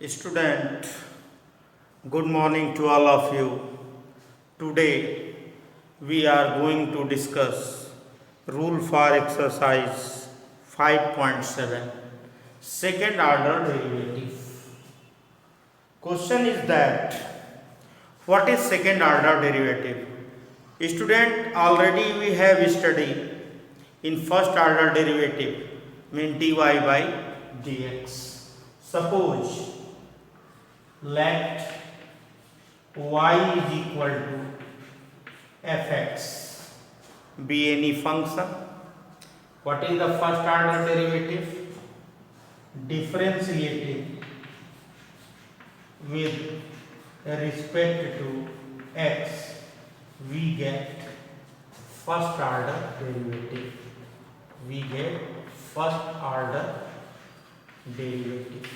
Student, good morning to all of you. Today we are going to discuss rule for exercise 5.7 second order derivative. Question is that what is second order derivative? Student, already we have studied in first order derivative mean dy by dx. Suppose let y is equal to fx be any function. What is the first order derivative? Differentiating with respect to x, we get first order derivative. We get first order derivative.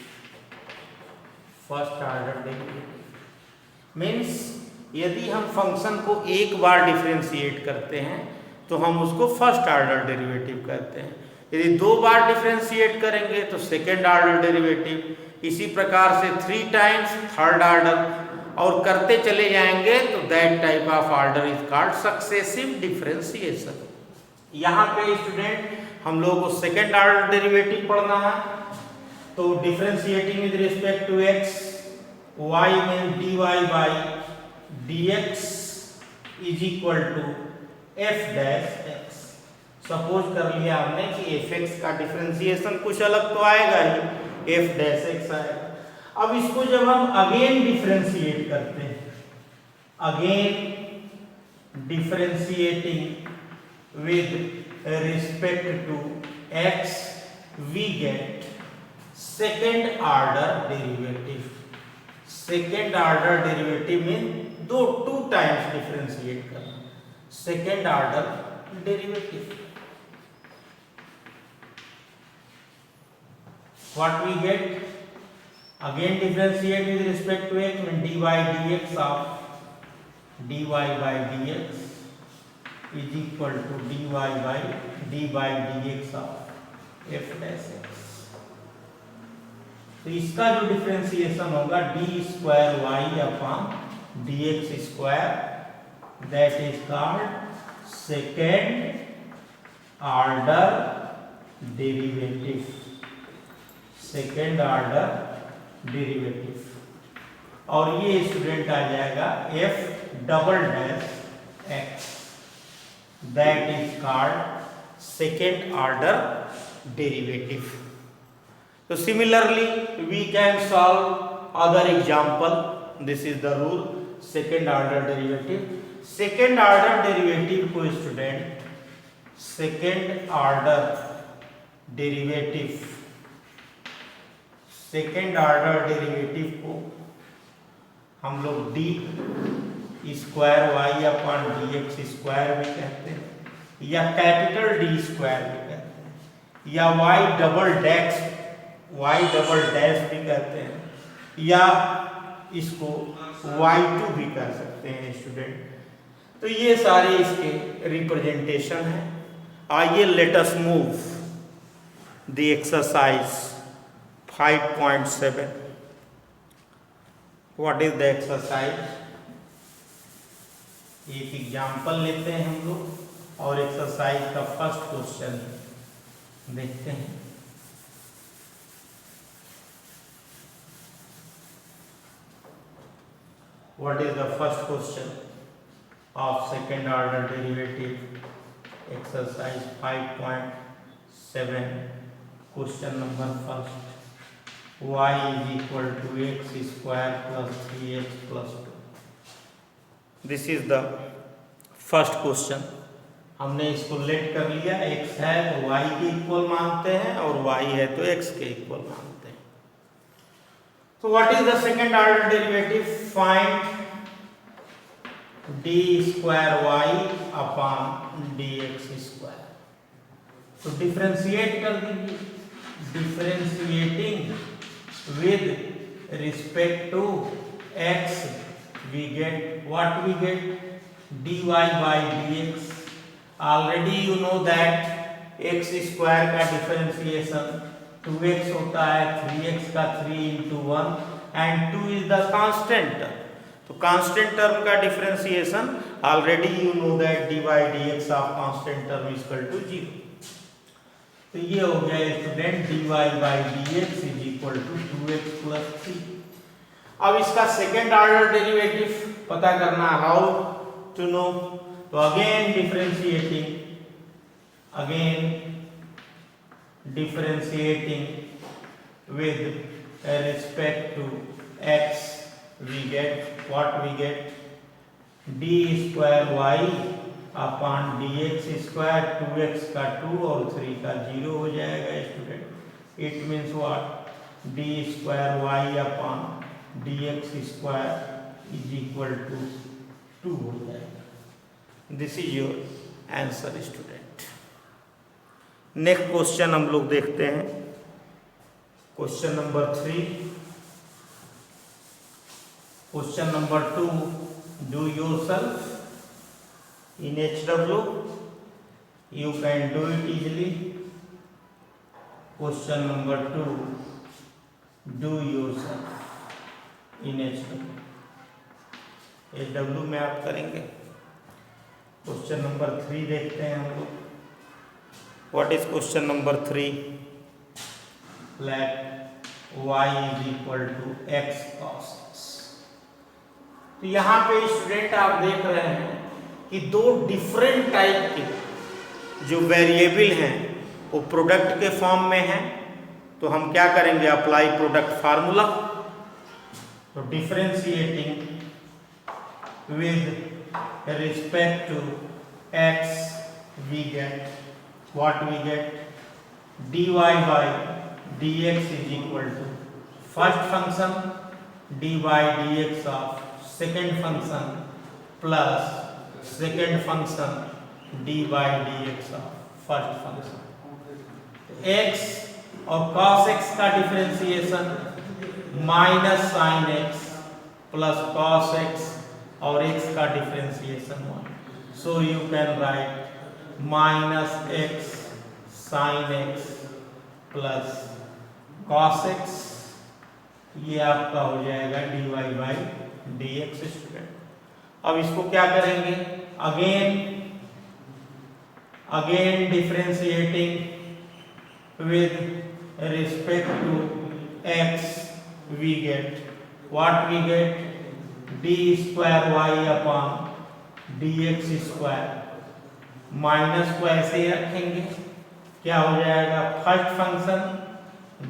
First order derivative means यदि हम function को एक बार differentiate करते हैं तो हम उसको first order derivative कहते हैं। यदि दो बार डिफरेंशिएट करेंगे तो सेकेंड ऑर्डर डेरिवेटिव। इसी प्रकार से 3 टाइम्स थर्ड ऑर्डर, और करते चले जाएंगे तो that type of order is called successive differentiation. यहाँ पे स्टूडेंट हम लोग को सेकेंड ऑर्डर डेरिवेटिव पढ़ना है, तो differentiating with respect to x, y mean dy by dx is equal to f dash x। Suppose कर लिया हमने कि fx का डिफरेंशिएशन कुछ अलग तो आएगा ही, f डैश x आएगा। अब इसको जब हम अगेन डिफरेंशिएट करते हैं, again differentiating with respect to x, we get second order derivative. Second order derivative mean दो 2 टाइम्स डिफरेंशिएट करना, second order derivative. What we get? Again differentiate with respect to x mean dy dx of dy by dx is equal to dy by dx of f dash x। तो इसका जो differentiation होगा D square Y upon D x square, that is called second order derivative. Second order derivative, और ये student आ जाएगा F double dash x, that is called second order derivative. So similarly, we can solve other example. This is the rule, second order derivative. Second order derivative को student, second order derivative, second order derivative को हम लोग d square Y upon D x square भी कहते हैं, या capital D square भी कहते हैं, या y डबल डैश भी कहते हैं, या इसको y2 भी कह सकते हैं स्टूडेंट। तो ये सारे इसके रिप्रेजेंटेशन हैं। आइए let us move the exercise 5.7। What is the exercise? एक एग्जांपल लेते हैं हम लोग और एक्सरसाइज का फर्स्ट क्वेश्चन देखते हैं। What is the first question of second order derivative exercise 5.7? Question number first, y is equal to x square plus 3x plus 2. This is the first question. हमने इसको लेट कर लिया, x है तो y के equal मानते हैं और y है तो x के इक्वल मानते हैं। So what is the second order derivative? Find d square y upon dx square. तो डिफरेंशिएट कर दीजिए, differentiating with respect to x, we get what we get? dy by dx। already you know that x square का differentiation 2x होता है 3x का 3 into 1 and 2 is the constant term. तो constant term का differentiation already you know that dy dx of constant term is equal to 0. तो ये हो गया student dy by dx is equal to 2x plus 3. अब इसका second order derivative पता करना, हाउ टू नो. तो again differentiating with respect to x, we get what we get, d square y upon dx square, 2x का 2 और 3 का 0 हो जाएगा student. It means what, d square y upon dx square is equal to 2 हो जाएगा. This is your answer student. Next question हम लोग देखते हैं. Question number 3. Question number 2, do yourself in HW. You can do it easily. Question number 2, do yourself in HW. HW में आप करेंगे. Question number 3 देखते हैं हम लोग. What is question number 3? Let y is equal to x cos x. तो यहाँ पे स्टूडेंट आप देख रहे हैं कि दो डिफरेंट टाइप के जो वेरिएबल हैं वो प्रोडक्ट के फॉर्म में हैं. तो हम क्या करेंगे, अप्लाई प्रोडक्ट फार्मूला. तो differentiating with respect to x we get what we get, dy by dx is equal to first function dy dx of second function plus second function d by dx of first function. x और cos x का differentiation minus sine x plus cos x और x का differentiation 1. So you can write minus x sine x plus cos x. ये आपका हो जाएगा dy by dx student. अब इसको क्या करेंगे, again differentiating with respect to x we get what we get, d square y upon dx square. Minus को ऐसे ही रखेंगे, क्या हो जाएगा, first function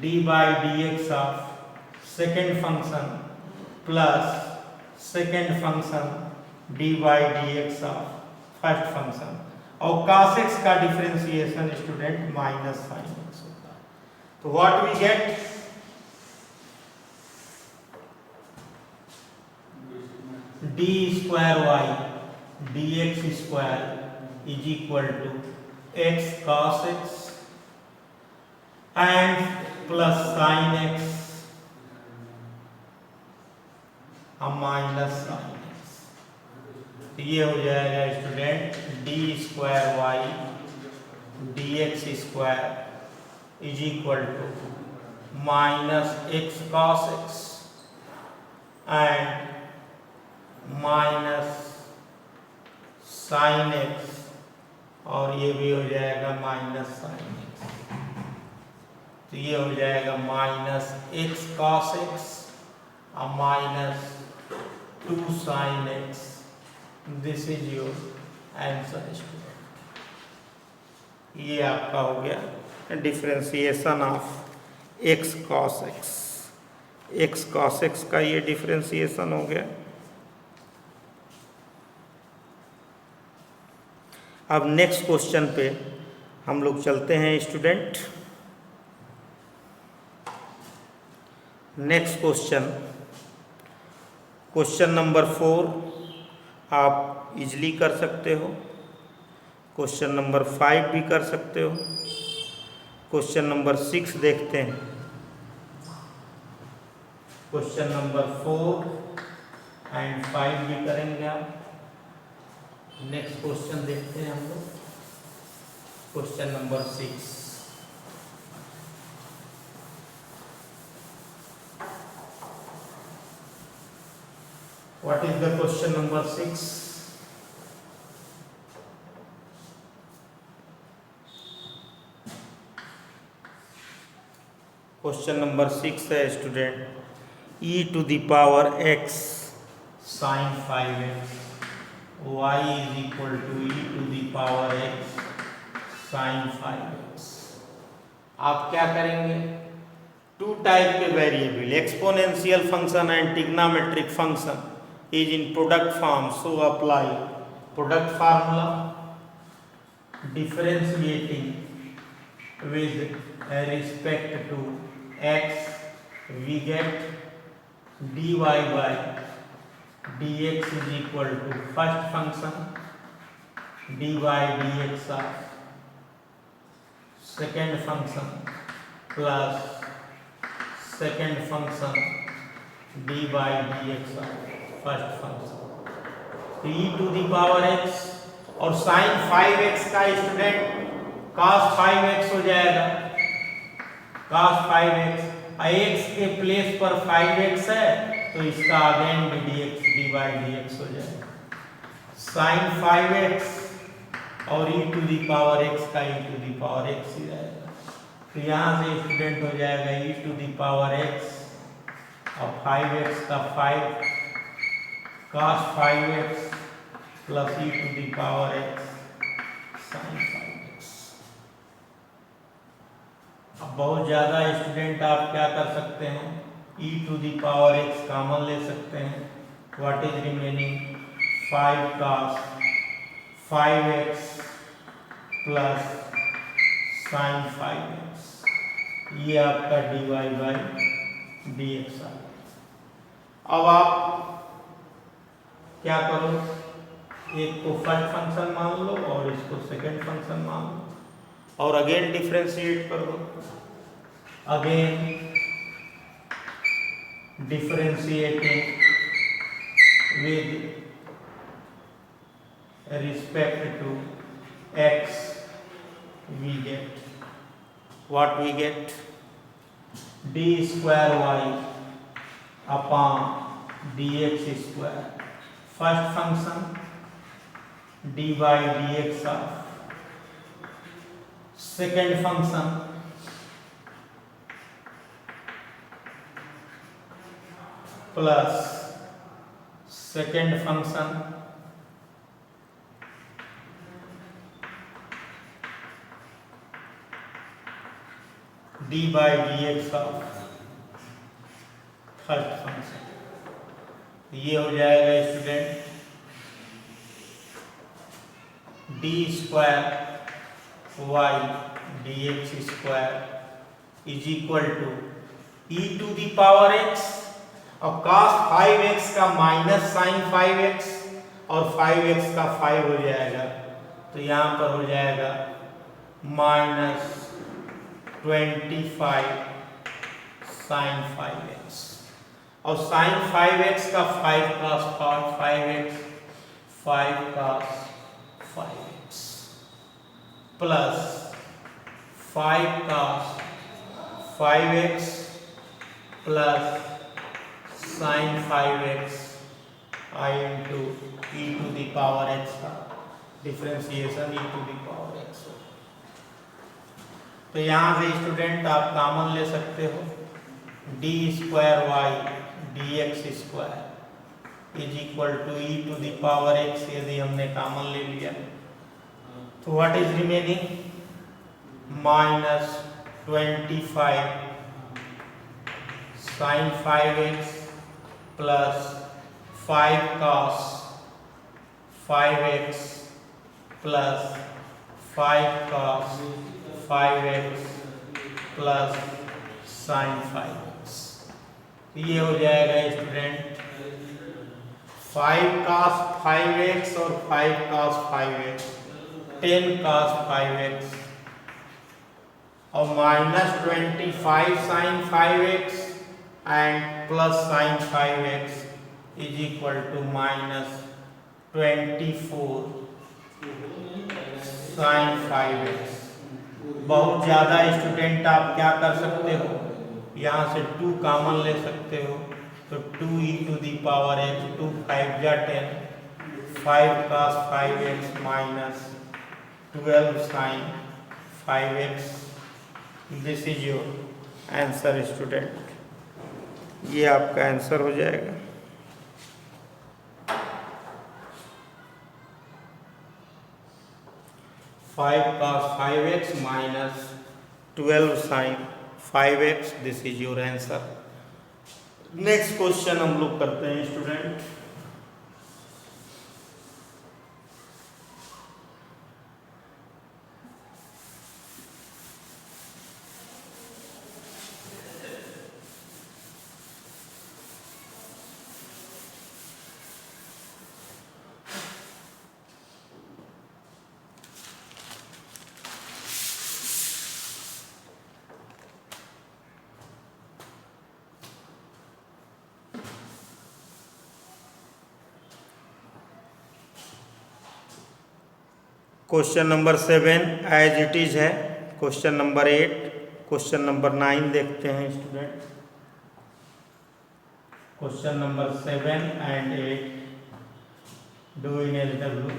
d by dx of second function plus second function d by dx of first function. और cos x का differentiation student minus sine x होता है. तो what we get, d square y dx square is equal to x cos x and plus sin x minus sine x. ये हो जाएगा student d square y dx square is equal to minus x cos x and minus sine x, और ये भी हो जाएगा minus sine x. तो ये हो जाएगा माइनस x cos x और minus 2 sin x. This is your answer student. ये आपका हो गया differentiation of x cos x. x cos x का ये डिफरेंशिएशन हो गया. अब नेक्स्ट क्वेश्चन पे हम लोग चलते हैं स्टूडेंट. नेक्स्ट क्वेश्चन नंबर 4 आप इजली कर सकते हो. क्वेश्चन नंबर 5 भी कर सकते हो. क्वेश्चन नंबर 6 देखते हैं. क्वेश्चन नंबर 4 एंड 5 भी करेंगे आप. नेक्स्ट क्वेश्चन देखते हैं हम लोग. Question number 6. What is the question number 6? क्वेश्चन नंबर 6 है student e to the power x sin 5x y is equal to e to the power x sin 5x। आप क्या करेंगे, टू टाइप के variable exponential function and trigonometric function is in product form, so apply product formula, differentiating with respect to x we get dy by dx is equal to first function dy dx of second function plus second function dy dx of first function। तो e to the power x और sin 5x का student cos 5x हो जाएगा, cos 5x x के place पर 5x है तो इसका अगेन भी dx dy dx हो जाएगा, sin 5x और e to the power x का e to the power x ही रहेगा। तो यहाँ से स्टूडेंट हो जाएगा e to the power x और 5x का 5 cos 5x plus e to the power x sin 5x। अब बहुत ज़्यादा स्टूडेंट आप क्या कर सकते हैं, e to the power x common ले सकते हैं, what is remaining 5 cos 5x plus sin 5x, ये आपका dy बाई dx आ गया। अब आप क्या करो, एक को फर्स्ट फंक्शन मान लो और इसको सेकंड फंक्शन मान लो और अगेन डिफरेंशिएट कर दो, again differentiating with respect to x we get what we get d square y upon dx square, first function dy dx of second function plus second function d by dx of third function. ये हो जाएगा student d square y dx square is equal to e to the power x और cos 5x का minus sin 5x और 5x का 5 हो जाएगा, तो यहाँ पर हो जाएगा माइनस 25 sin 5x और sin 5x का 5 cos 5x 5 cos 5x plus 5 cos 5x plus sin 5x I into e to the power x का differentiation e to the power x। तो यहाँ से स्टूडेंट आप कॉमन ले सकते हो d square y dx square is equal to e to the power x, यदि हमने कॉमन ले लिया तो what is remaining minus 25 sin 5x plus 5 cos 5x plus 5 cos 5x plus sin 5x। ये हो जाएगा स्टूडेंट 5 cos 5x और 5 cos 5x 10 cos 5x और minus 25 sin 5x and plus sin 5x is equal to minus 24 sin 5x। बहुत ज़्यादा student आप क्या कर सकते हो, यहाँ से 2 कॉमन ले सकते हो तो 2 e to the power x, 2 5 जा 10, 5 cos 5x minus 12 sin 5x। This is your answer student, ये आपका आंसर हो जाएगा। 5 cos 5x minus 12 sin 5x, this is your answer. Next question हम लोग करते हैं student. Question number 7 as it is है। क्वेश्चन नंबर 8, क्वेश्चन नंबर 9 देखते हैं student. Question number 7 and 8 do in LW.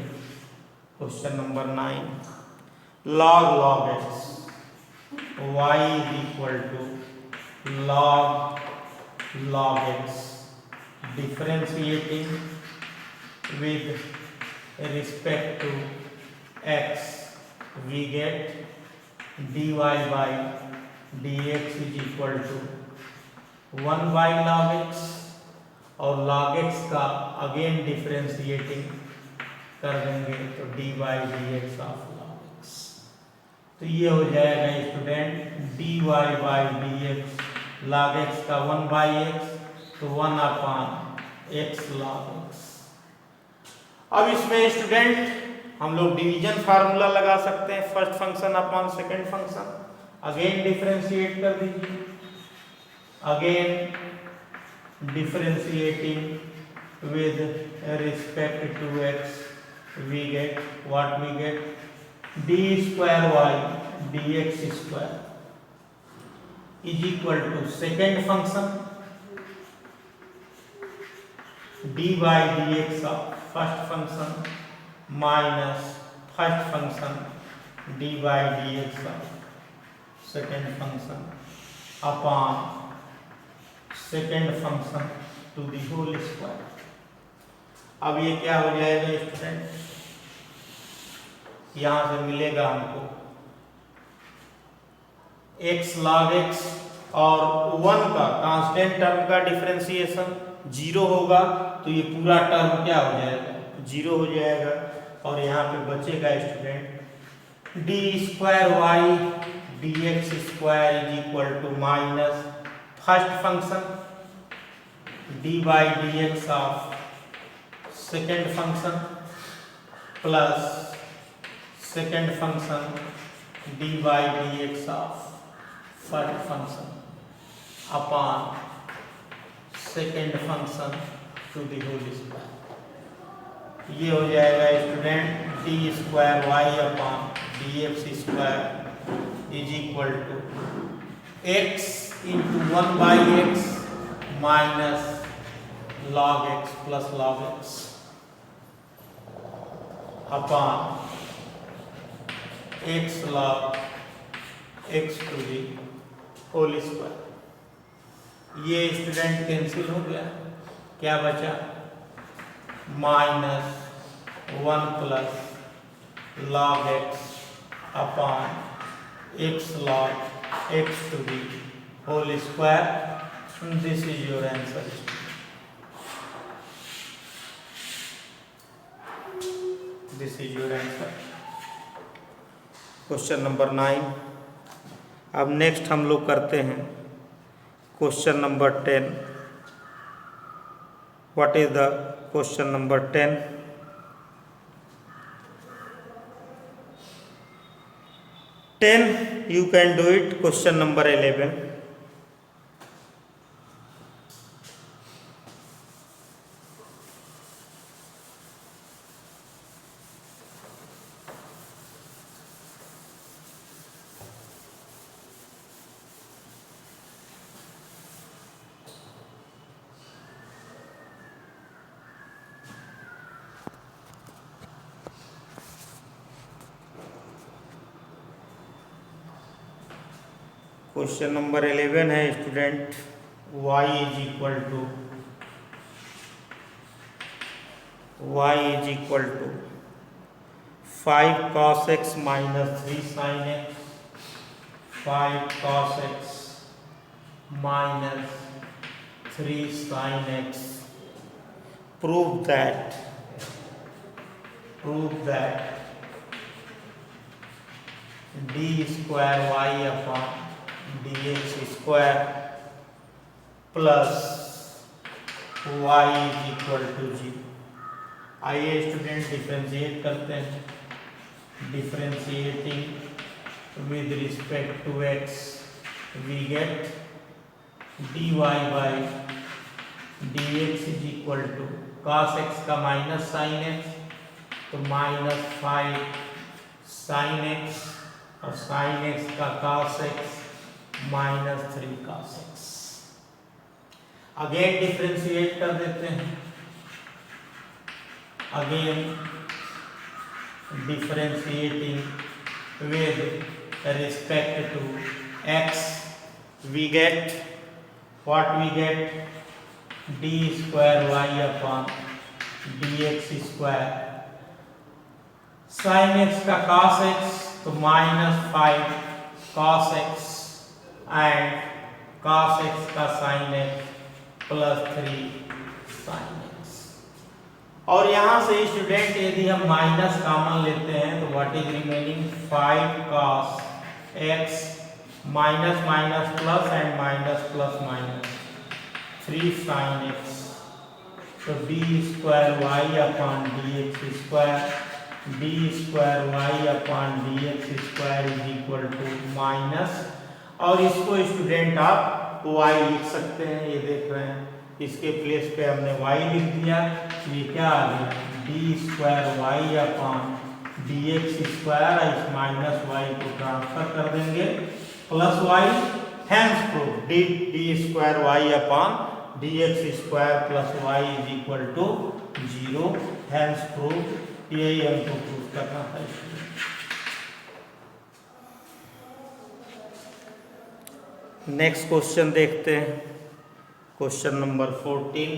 Question number 9, log x y is equal to log x, differentiating with respect to x, we get dy by dx is equal to 1 by log x, और log x का again differentiating कर देंगे तो dy dx of log x। तो ये हो जाएगा student dy by dx, log x का 1 by x, तो 1 अपॉन x log x। अब इसमें स्टूडेंट हम लोग डिवीजन फार्मूला लगा सकते हैं, first function upon second function. Again differentiate कर दीजिए, again differentiating with respect to x, we get what we get d square y dx square is equal to second function dy dx of first function minus first function dy dx of second function upon second function to the whole square. अब ये क्या हो जाएगा student, यहां से मिलेगा हमको x log x और 1 का कांस्टेंट टर्म का डिफरेंशिएशन 0 होगा, तो ये पूरा टर्म क्या हो जाएगा, 0 हो जाएगा। और यहाँ पे बचेगा student d square y d x square is equal to minus first function d by d x of second function plus second function d by d x of first function upon second function to the whole square. ये हो जाएगा student d square Y upon D x square is equal to x into 1 by x minus log x plus log x upon x log x to the whole square. ये student cancel हो गया, क्या बचा minus 1 plus log x upon x log x to the whole square. This is your answer. This is your answer question number 9। अब next हम लोग करते हैं question number 10। What is the question number 10? You can do it. Question number 11. Question number 11 है student, y is equal to 5 cos x minus 3 sin x, 5 cos x minus 3 sin x. Prove that d square y upon dx square plus y is equal to 0. आइए student differentiate करते हैं। Differentiating with respect to x we get dy by dx is equal to cos x का minus sine x, तो minus 5 sine x और sine x का cos x minus 3 cos x। Again differentiate कर देते हैं। Again differentiating with respect to x we get what we get d square y upon dx square, sin x का cos x तो minus 5 cos x and cos x का sin x plus 3 sin x। और यहां से student यदि हम minus common लेते हैं तो what is remaining 5 cos x minus minus plus and minus plus minus 3 sin x, तो d square y upon dx square dx square is equal to minus, और इसको स्टूडेंट आप y लिख सकते हैं। ये देख रहे हैं, इसके प्लेस पे हमने y लिख दिया। ये क्या आ गया d square y upon dx square, इस माइनस y को ट्रांसफर कर देंगे plus y, hence proof d square y upon dx square plus y is equal to 0, hence proof। यही हमको प्रूफ करना था। नेक्स्ट क्वेश्चन देखते हैं, क्वेश्चन नंबर 14।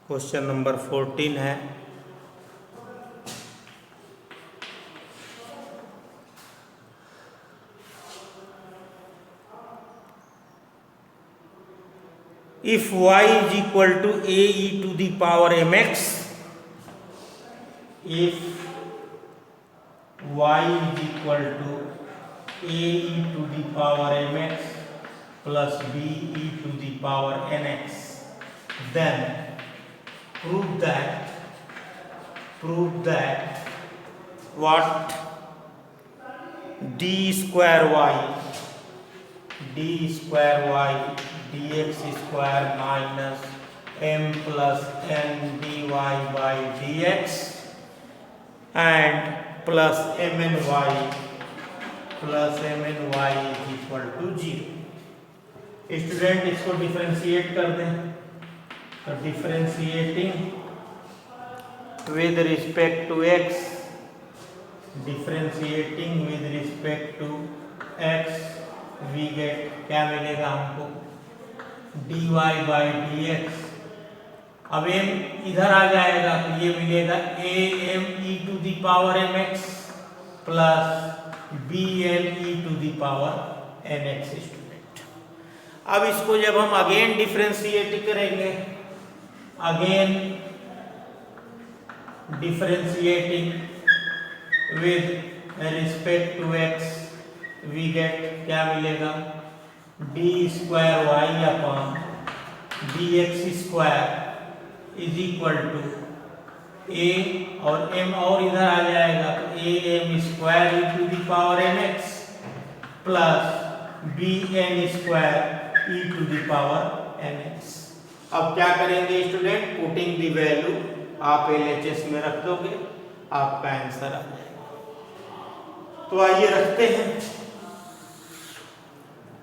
क्वेश्चन नंबर 14 है, if y is equal to a e to the power mx, if y is equal to a e to the power mx plus b e to the power nx, then prove that what d square y dx square minus m plus n dy by dx and plus mny is equal to 0। Student इसको differentiate कर दें, तो differentiating with respect to x, differentiating with respect to x we get, क्या मिलेगा हमको dy by dx। अब m इधर आ जाएगा तो ये मिलेगा am e to the power mx plus bm e to the power nx। Student अब इसको जब हम अगेन डिफरेंशिएट करेंगे, again differentiating with respect to x we get, क्या मिलेगा d square y upon dx square is equal to a और m और इधर आ जाएगा तो am square e to the power mx plus bn square e to the power nx। अब क्या करेंगे स्टूडेंट, पुटिंग द वैल्यू आप LHS में रख दोगे, आपका आंसर आ जाएगा। तो आइए रखते हैं।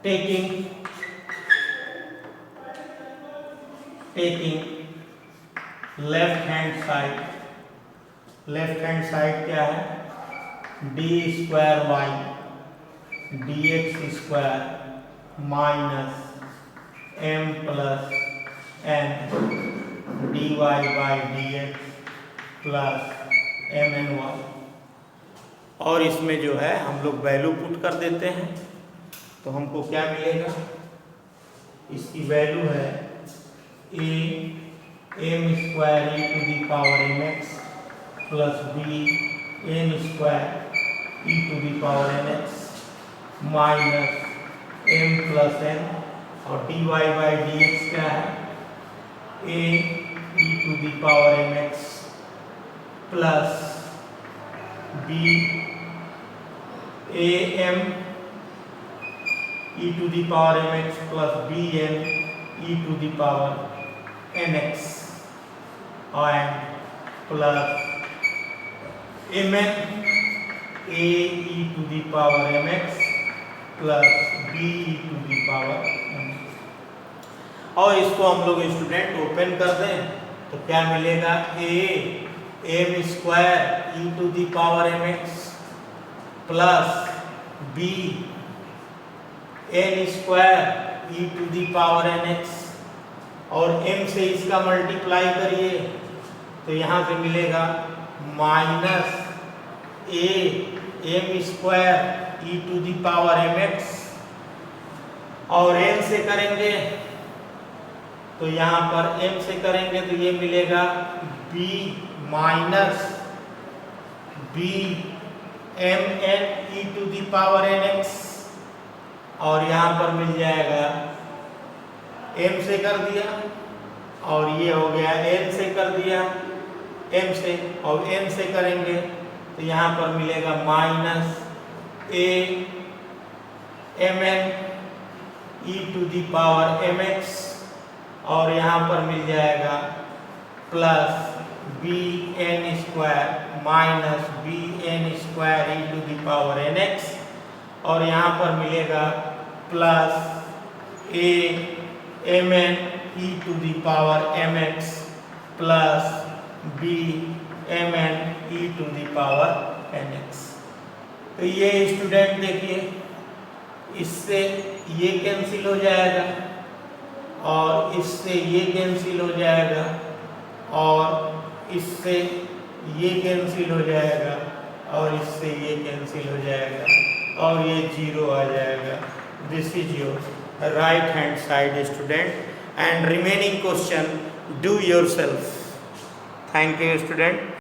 टेकिंग लेफ्ट हैंड साइड क्या है, d square y d x square minus m plus n d y by d x plus m n y. और इसमें जो है हम लोग वैल्यू पुट कर देते हैं, तो हमको क्या मिलेगा, इसकी वैल्यू है a m square e to the power m x plus b n square e to the power n x minus m plus n, और d y by d x क्या है, a e to the power m x plus b a m e to the power m x plus b n e to the power n x and plus mn a e to the power mx plus b e to the power mx। और इसको हम लोग student open कर दें तो क्या मिलेगा, a m square e to the power mx plus b n square e to the power nx, और m से इसका मल्टीप्लाई करिए तो यहाँ से मिलेगा minus a m square e to the power m x, और n से करेंगे तो यहाँ पर m से करेंगे तो ये मिलेगा b minus b m n e to the power n x, और यहाँ पर मिल जाएगा m से कर दिया, और ये हो गया n से कर दिया m से, और n से करेंगे तो यहाँ पर मिलेगा minus a m n e to the power m x, और यहाँ पर मिल जाएगा plus b n square minus b n square e to the power n x, और यहाँ पर मिलेगा plus a m n e to the power m x plus b m n e to the power n x. तो ये student देखिए, इससे ये cancel हो जाएगा, और इससे ये कैंसिल हो जाएगा, और इससे ये कैंसिल हो जाएगा, और इससे ये कैंसिल हो जाएगा, और ये जीरो आ जाएगा। This is your right hand side student, and remaining question do yourself। Thank you student।